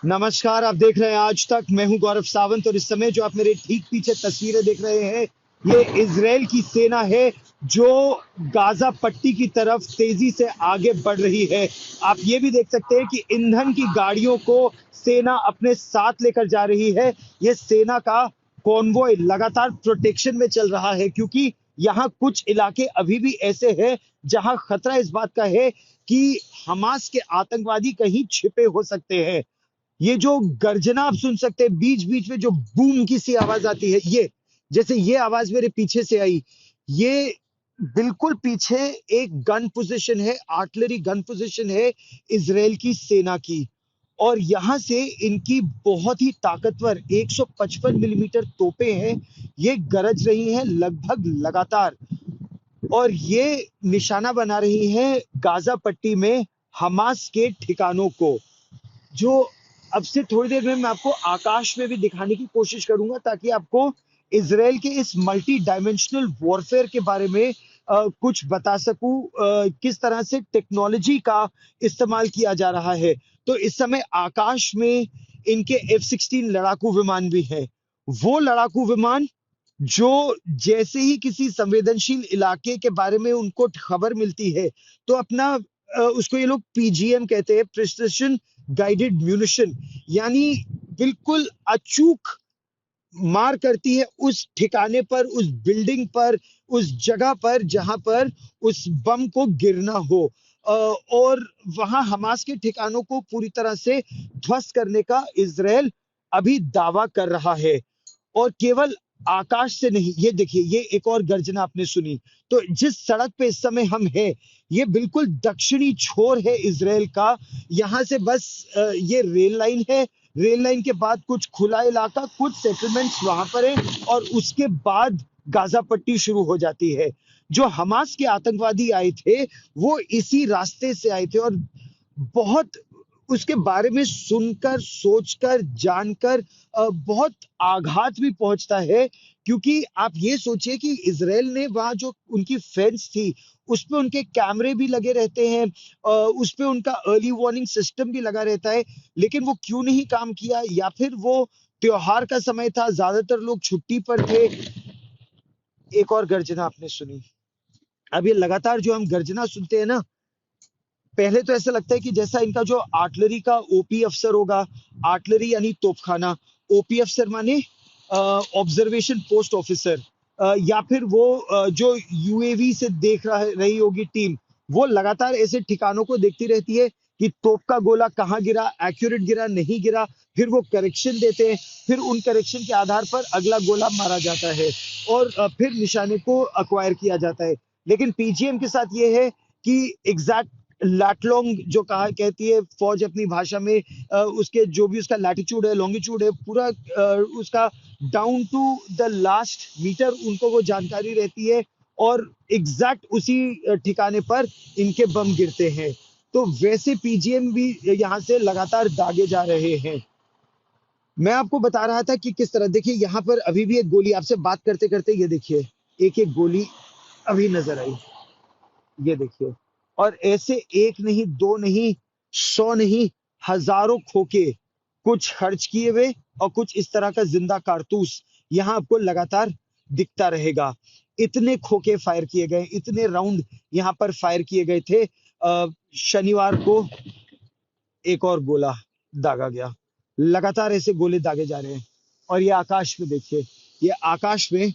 नमस्कार। आप देख रहे हैं आज तक। मैं हूं गौरव सावंत और इस समय जो आप मेरे ठीक पीछे तस्वीरें देख रहे हैं, ये इजराइल की सेना है जो गाजा पट्टी की तरफ तेजी से आगे बढ़ रही है। आप ये भी देख सकते हैं कि ईंधन की गाड़ियों को सेना अपने साथ लेकर जा रही है। ये सेना का कॉन्वॉय लगातार प्रोटेक्शन में चल रहा है, क्योंकि यहाँ कुछ इलाके अभी भी ऐसे हैं जहां खतरा इस बात का है कि हमास के आतंकवादी कहीं छिपे हो सकते हैं। ये जो गर्जना आप सुन सकते हैं, बीच बीच में जो बूम की सी आवाज आती है, ये जैसे ये आवाज मेरे पीछे से आई, ये बिल्कुल पीछे एक गन पोजीशन है, आर्टिलरी गन पोजीशन है इजराइल की सेना की। और यहां से इनकी बहुत ही ताकतवर 155 मिलीमीटर तोपें हैं। ये गरज रही हैं लगभग लगातार, और ये निशाना बना रही है गाजा पट्टी में हमास के ठिकानों को, जो अब से थोड़ी देर में मैं आपको आकाश में भी दिखाने की कोशिश करूंगा, ताकि आपको इसराइल के इस मल्टी डायमेंशनल वॉरफेयर के बारे में कुछ बता सकूं, किस तरह से टेक्नोलॉजी का इस्तेमाल किया जा रहा है। तो इस समय आकाश में इनके F-16 लड़ाकू विमान भी है। वो लड़ाकू विमान जो जैसे ही किसी संवेदनशील इलाके के बारे में उनको खबर मिलती है, तो अपना उसको ये लोग पीजीएम कहते हैं, प्रिसिशन गाइडेड म्यूनिशन, यानी बिल्कुल अचूक मार करती है उस ठिकाने पर, उस बिल्डिंग पर, उस जगह पर जहां पर उस बम को गिरना हो। और वहां हमास के ठिकानों को पूरी तरह से ध्वस्त करने का इजराइल अभी दावा कर रहा है। और केवल आकाश से नहीं, ये देखिए, ये एक और गर्जना आपने सुनी। तो जिस सड़क पे इस समय हम हैं, ये बिल्कुल दक्षिणी छोर है इसराइल का। यहां से बस ये रेल लाइन है। रेल लाइन के बाद कुछ खुला इलाका, कुछ सेटलमेंट्स वहां पर है, और उसके बाद गाजा पट्टी शुरू हो जाती है। जो हमास के आतंकवादी आए थे, वो इसी रास्ते से आए थे। और बहुत उसके बारे में सुनकर, सोचकर, जानकर बहुत आघात भी पहुंचता है। क्योंकि आप ये सोचिए कि इसराइल ने वहां जो उनकी फेंस थी, उस पे उनके कैमरे भी लगे रहते हैं, उस पे उनका अर्ली वार्निंग सिस्टम भी लगा रहता है। लेकिन वो क्यों नहीं काम किया? या फिर वो त्योहार का समय था, ज्यादातर लोग छुट्टी पर थे। एक और गर्जना आपने सुनी। अब ये लगातार जो हम गर्जना सुनते हैं ना, पहले तो ऐसा लगता है कि जैसा इनका जो आर्टिलरी का ओपी अफसर होगा, आर्टिलरी यानी तोपखाना, ओपी अफसर माने ऑब्जर्वेशन पोस्ट ऑफिसर, या फिर वो जो यूएवी से देख रही होगी टीम, वो लगातार ऐसे ठिकानों को देखती रहती है कि तोप का गोला कहाँ गिरा, एक्यूरेट गिरा, नहीं गिरा। फिर वो करेक्शन देते हैं, फिर उन करेक्शन के आधार पर अगला गोला मारा जाता है, और फिर निशाने को अक्वायर किया जाता है। लेकिन पीजीएम के साथ ये है कि एग्जैक्ट लैटलोंग जो कहा कहती है फौज अपनी भाषा में, उसके जो भी उसका लैटिट्यूड है, लॉन्गिट्यूड है, पूरा उसका down to the last metre उनको वो जानकारी रहती है। और एग्जैक्ट उसी ठिकाने पर इनके बम गिरते हैं। तो वैसे पीजीएम भी यहाँ से लगातार दागे जा रहे हैं। मैं आपको बता रहा था कि किस तरह, देखिए यहाँ पर अभी भी एक गोली, आपसे बात करते करते ये देखिए, एक एक गोली अभी नजर आई, ये देखिए। और ऐसे एक नहीं, दो नहीं, 100 नहीं, हजारों खोखे, कुछ खर्च किए हुए और कुछ इस तरह का जिंदा कारतूस यहां आपको लगातार दिखता रहेगा। इतने खोखे फायर किए गए, इतने राउंड यहां पर फायर किए गए थे। शनिवार को एक और गोला दागा गया। लगातार ऐसे गोले दागे जा रहे हैं। और ये आकाश में देखिए, ये आकाश में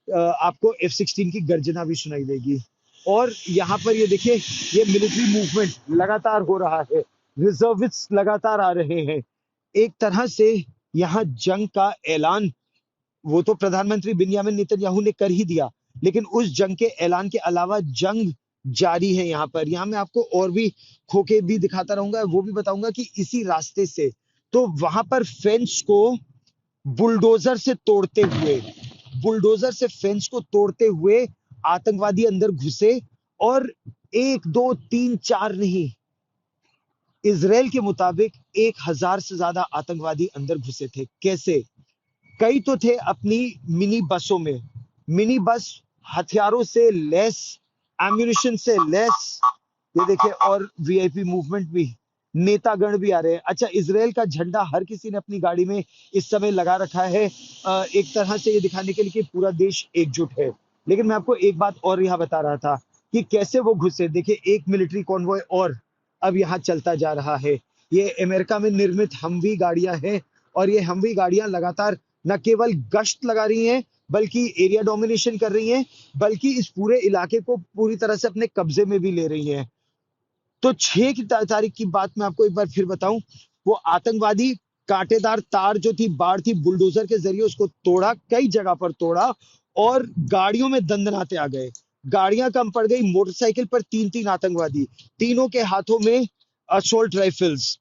आपको F-16 की गर्जना भी सुनाई देगी। और यहाँ पर ये देखिए, ये मिलिट्री मूवमेंट लगातार हो रहा है, रिजर्विस्ट्स लगातार आ रहे हैं। एक तरह से यहाँ जंग का ऐलान वो तो प्रधानमंत्री बिन्यामिन नेतन्याहू ने कर ही दिया, लेकिन उस जंग के ऐलान के अलावा जंग जारी है यहाँ पर। यहाँ मैं आपको और भी खोखे भी दिखाता रहूंगा, वो भी बताऊंगा कि इसी रास्ते से, तो वहां पर फेंस को बुलडोजर से तोड़ते हुए, बुलडोजर से फेंस को तोड़ते हुए आतंकवादी अंदर घुसे। और एक दो तीन चार नहीं, इसराइल के मुताबिक 1,000 से ज्यादा आतंकवादी अंदर घुसे थे। कैसे? कई तो थे अपनी मिनी बसों में, मिनी बस हथियारों से लैस, एम्यूनिशन से लैस, ये देखिए। और वीआईपी मूवमेंट भी नेतागण भी आ रहे हैं। अच्छा, इजराइल का झंडा हर किसी ने अपनी गाड़ी में इस समय लगा रखा है, एक तरह से ये दिखाने के लिए कि पूरा देश एकजुट है। लेकिन मैं आपको एक बात और यहाँ बता रहा था कि कैसे वो घुसे। देखिए, एक मिलिट्री कॉन्वॉय और अब यहाँ चलता जा रहा है। ये अमेरिका में निर्मित हमवी गाड़ियां हैं, और ये हमवी गाड़ियां लगातार न केवल गश्त लगा रही हैं, बल्कि एरिया डोमिनेशन कर रही हैं, बल्कि इस पूरे इलाके को पूरी तरह से अपने कब्जे में भी ले रही हैं। तो 6 की तारीख की बात मैं आपको एक बार फिर बताऊं, वो आतंकवादी कांटेदार तार जो थी, बाढ़ थी, बुलडोजर के जरिए उसको तोड़ा, कई जगह पर तोड़ा, और गाड़ियों में दंदनाते आ गए। गाड़ियां कम पड़ गई, मोटरसाइकिल पर 3-3 आतंकवादी, तीनों के हाथों में assault rifles,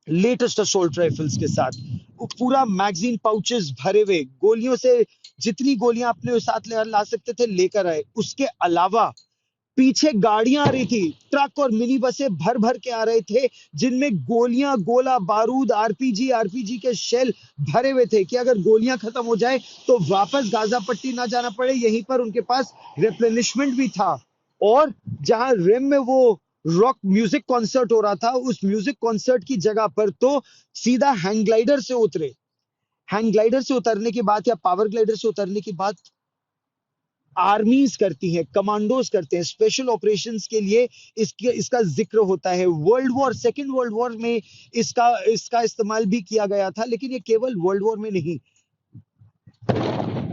latest assault rifles के साथ, वो पूरा मैगजीन पाउचेस भरे हुए गोलियों से, जितनी गोलियां अपने साथ ला सकते थे लेकर आए। उसके अलावा पीछे गाड़ियां आ रही थी, ट्रक और मिनी बसें भर भर के आ रहे थे, जिनमें गोलियां, गोला बारूद, आरपीजी के शेल भरे हुए थे कि अगर गोलियां खत्म हो जाए तो वापस गाजा पट्टी ना जाना पड़े। यहीं पर उनके पास रिप्लेनिशमेंट भी था। और जहां रेम में वो रॉक म्यूजिक कॉन्सर्ट हो रहा था, उस म्यूजिक कॉन्सर्ट की जगह पर तो सीधा हैंग ग्लाइडर से उतरे। हैंग ग्लाइडर से उतरने की बात या पावर ग्लाइडर से उतरने की बात आर्मीज करती हैं, कमांडोज करते हैं, स्पेशल ऑपरेशंस के लिए इसका जिक्र होता है। World war, second world war में इसका इसका इस्तेमाल भी किया गया था, लेकिन ये केवल वर्ल्ड वॉर में नहीं।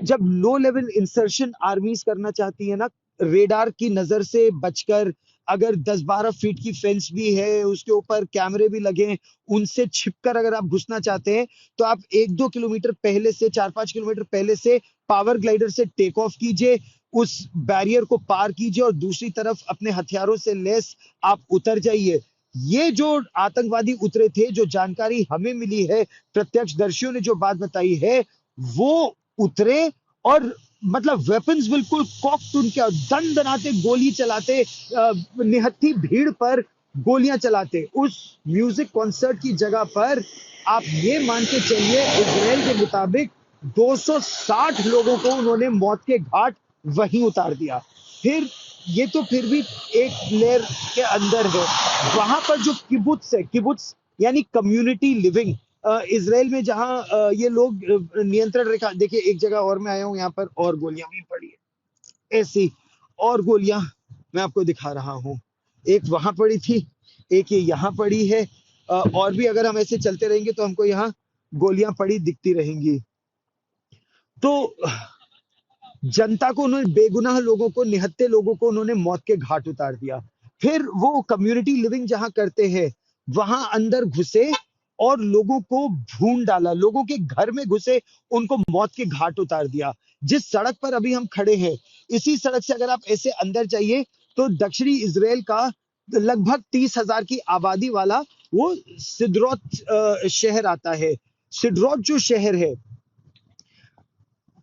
जब लो लेवल इंसर्शन आर्मीज करना चाहती है ना, रेडार की नजर से बचकर, अगर 10-12 फीट की फेंस भी है, उसके ऊपर कैमरे भी लगे हैं, उनसे छिपकर अगर आप घुसना चाहते हैं, तो आप 1-2 किलोमीटर पहले से, 4-5 किलोमीटर पहले से पावर ग्लाइडर से टेक ऑफ कीजिए, उस बैरियर को पार कीजिए, और दूसरी तरफ अपने हथियारों से लैस आप उतर जाइए। ये जो आतंकवादी उतरे थे, जो जानकारी हमें मिली है, प्रत्यक्षदर्शियों ने जो बात बताई है, वो उतरे और मतलब वेपन्स बिल्कुल कॉक्ड, उनके दन दनाते गोली चलाते, निहत्थी भीड़ पर गोलियां चलाते। उस म्यूजिक कॉन्सर्ट की जगह पर आप ये मान के चलिए, इजराइल के मुताबिक 260 लोगों को उन्होंने मौत के घाट वहीं उतार दिया। फिर ये तो फिर भी एक लेयर के अंदर है। वहां पर जो किबुत्स है, किबुत्स यानी कम्युनिटी लिविंग, इसराइल में जहां ये लोग नियंत्रण रेखा, देखिए एक जगह और मैं आया हूं, यहाँ पर और गोलियां भी पड़ी है, ऐसी और गोलियां मैं आपको दिखा रहा हूं। एक वहां पड़ी थी, एक ये यहाँ पड़ी है, और भी अगर हम ऐसे चलते रहेंगे तो हमको यहाँ गोलियां पड़ी दिखती रहेंगी। तो जनता को उन्होंने, बेगुनाह लोगों को, निहत्थे लोगों को उन्होंने मौत के घाट उतार दिया। फिर वो कम्युनिटी लिविंग जहां करते हैं, वहां अंदर घुसे और लोगों को भून डाला, लोगों के घर में घुसे, उनको मौत के घाट उतार दिया। जिस सड़क पर अभी हम खड़े हैं, इसी सड़क से अगर आप ऐसे अंदर जाइए तो दक्षिणी इसराइल का लगभग 30,000 की आबादी वाला वो सिद्रोत शहर आता है। सिद्रोत जो शहर है,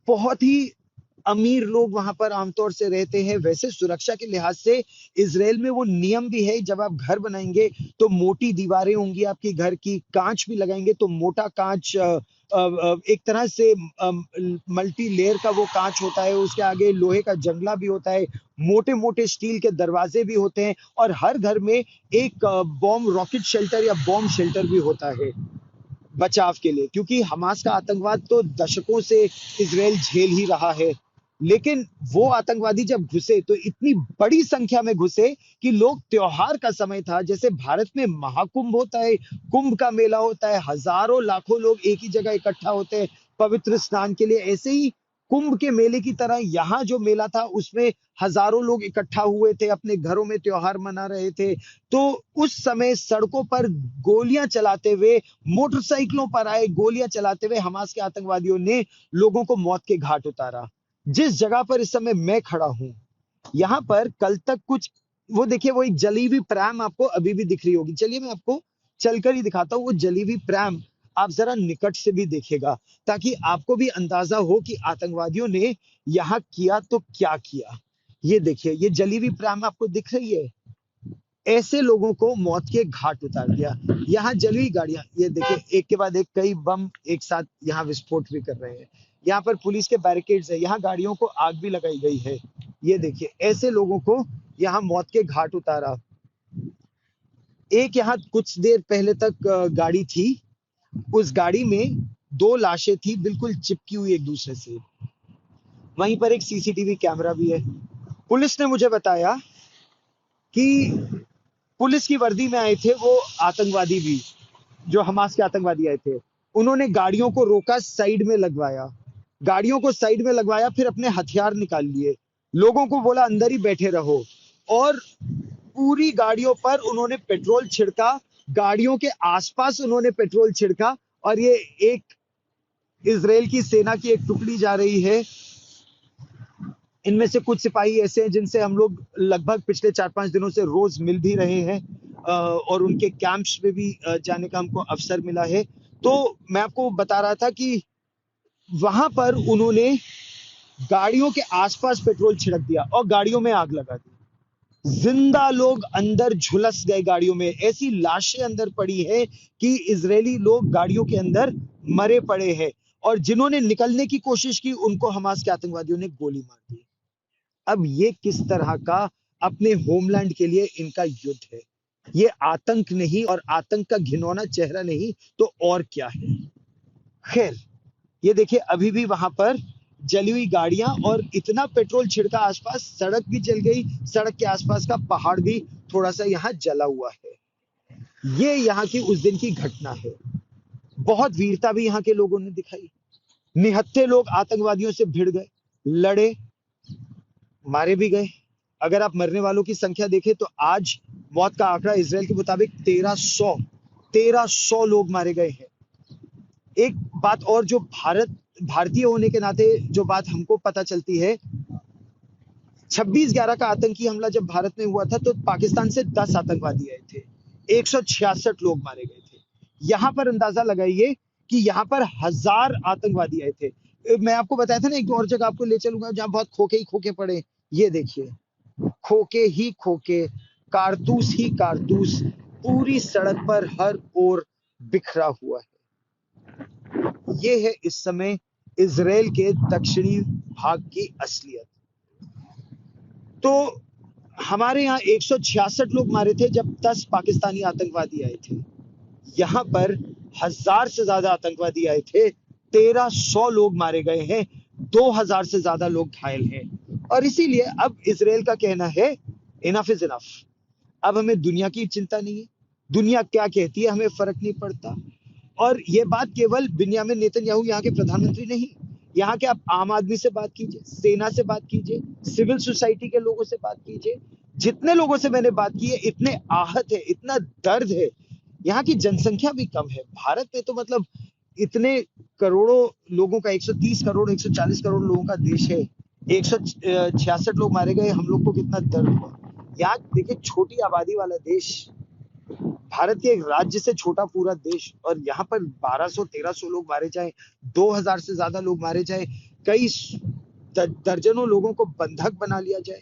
बहुत ही अमीर लोग वहां पर आमतौर से रहते हैं। वैसे सुरक्षा के लिहाज से इसराइल में वो नियम भी है, जब आप घर बनाएंगे तो मोटी दीवारें होंगी आपकी घर की, कांच भी लगाएंगे तो मोटा कांच, एक तरह से मल्टी लेयर का वो कांच होता है, उसके आगे लोहे का जंगला भी होता है, मोटे मोटे स्टील के दरवाजे भी होते हैं, और हर घर में एक बॉम्ब रॉकेट शेल्टर या बॉम्ब शेल्टर भी होता है बचाव के लिए, क्योंकि हमास का आतंकवाद तो दशकों से इसराइल झेल ही रहा है। लेकिन वो आतंकवादी जब घुसे तो इतनी बड़ी संख्या में घुसे कि लोग, त्योहार का समय था, जैसे भारत में महाकुंभ होता है, कुंभ का मेला होता है, हजारों लाखों लोग एक ही जगह इकट्ठा होते हैं पवित्र स्नान के लिए, ऐसे ही कुंभ के मेले की तरह यहाँ जो मेला था उसमें हजारों लोग इकट्ठा हुए थे, अपने घरों में त्योहार मना रहे थे। तो उस समय सड़कों पर गोलियां चलाते हुए, मोटरसाइकिलों पर आए गोलियां चलाते हुए हमास के आतंकवादियों ने लोगों को मौत के घाट उतारा। जिस जगह पर इस समय मैं खड़ा हूं, यहां पर कल तक कुछ, वो देखिए, वो एक जली हुई प्रैम आपको अभी भी दिख रही होगी। चलिए मैं आपको चलकर ही दिखाता हूँ वो जली हुई प्रैम, आप जरा निकट से भी देखेगा, ताकि आपको भी अंदाजा हो कि आतंकवादियों ने यहां किया तो क्या किया। ये देखिए, ये जली हुई प्रैम आपको दिख रही है, ऐसे लोगों को मौत के घाट उतार दिया। यहाँ जली हुई गाड़ियां, ये देखिए, एक के बाद एक कई बम एक साथ यहाँ विस्फोट भी कर रहे हैं। यहाँ पर पुलिस के बैरिकेड्स है, यहाँ गाड़ियों को आग भी लगाई गई है। ये देखिए, ऐसे लोगों को यहाँ मौत के घाट उतारा। एक यहाँ कुछ देर पहले तक गाड़ी थी, उस गाड़ी में 2 लाशें थी बिल्कुल चिपकी हुई एक दूसरे से। वहीं पर एक सीसीटीवी कैमरा भी है। पुलिस ने मुझे बताया कि पुलिस की वर्दी में आए थे वो आतंकवादी भी, जो हमास के आतंकवादी आए थे। उन्होंने गाड़ियों को रोका, साइड में लगवाया, गाड़ियों को साइड में लगवाया, फिर अपने हथियार निकाल लिए, लोगों को बोला अंदर ही बैठे रहो, और पूरी गाड़ियों पर उन्होंने पेट्रोल छिड़का, गाड़ियों के आसपास उन्होंने पेट्रोल छिड़का। और ये एक इजराइल की सेना की एक टुकड़ी जा रही है। इनमें से कुछ सिपाही ऐसे हैं जिनसे हम लोग लगभग पिछले 4-5 दिनों से रोज मिल भी रहे हैं, और उनके कैंप्स में भी जाने का हमको अवसर मिला है। तो मैं आपको बता रहा था कि वहां पर उन्होंने गाड़ियों के आसपास पेट्रोल छिड़क दिया और गाड़ियों में आग लगा दी। जिंदा लोग अंदर झुलस गए गाड़ियों में, ऐसी लाशें अंदर पड़ी है कि इजरायली लोग गाड़ियों के अंदर मरे पड़े हैं, और जिन्होंने निकलने की कोशिश की उनको हमास के आतंकवादियों ने गोली मार दी। अब ये किस तरह का अपने होमलैंड के लिए इनका युद्ध है? ये आतंक नहीं, और आतंक का घिनौना चेहरा नहीं तो और क्या है? खैर, ये देखिए अभी भी वहां पर जली हुई गाड़ियां और इतना पेट्रोल छिड़का आसपास, सड़क भी जल गई, सड़क के आसपास का पहाड़ भी थोड़ा सा यहाँ जला हुआ है। ये यहाँ की उस दिन की घटना है। बहुत वीरता भी यहाँ के लोगों ने दिखाई। निहत्थे लोग आतंकवादियों से भिड़ गए, लड़े, मारे भी गए। अगर आप मरने वालों की संख्या देखें तो आज मौत का आंकड़ा इसराइल के मुताबिक 1300 लोग मारे गए हैं। एक बात और जो भारतीय होने के नाते जो बात हमको पता चलती है, 26/11 का आतंकी हमला जब भारत में हुआ था तो पाकिस्तान से 10 आतंकवादी आए थे, 166 लोग मारे गए थे। यहां पर अंदाजा लगाइए कि यहां पर 1000 आतंकवादी आए थे। मैं आपको बताया था ना, एक और जगह आपको ले चलूंगा जहां बहुत खोखे ही खोखे पड़े। ये देखिए, खोके ही खोके, कारतूस ही कारतूस, पूरी सड़क पर हर ओर बिखरा हुआ है। ये है इस समय इजराइल के दक्षिणी भाग की असलियत। तो हमारे यहाँ 166 लोग मारे थे जब 10 पाकिस्तानी आतंकवादी आए थे। यहाँ पर 1000 से ज्यादा आतंकवादी आए थे, 1300 लोग मारे गए हैं, 2000 से ज्यादा लोग घायल हैं। और इसीलिए अब इजराइल का कहना है इनफ इज इनफ। अब हमें दुनिया की चिंता नहीं है, दुनिया क्या कहती है हमें फर्क नहीं पड़ता। और ये बात केवल बिन्यामिन नेतन्याहू यहाँ के प्रधानमंत्री नहीं, यहाँ के आप आम आदमी से बात कीजिए, सेना से बात कीजिए, सिविल सोसाइटी के लोगों से बात कीजिए। जितने लोगों से मैंने बात की है, इतने आहत है, इतना दर्द है। यहाँ की जनसंख्या भी कम है। भारत में तो मतलब इतने करोड़ों लोगों का, 130 करोड़ 140 करोड़ लोगों का देश है, 166 लोग मारे गए, हम लोग को कितना दर्द हुआ। यहाँ देखिए, छोटी आबादी वाला देश, भारत के एक राज्य से छोटा पूरा देश, और यहाँ पर 1200-1300 लोग मारे जाए, 2000 से ज्यादा लोग मारे जाए, कई दर्जनों लोगों को बंधक बना लिया जाए।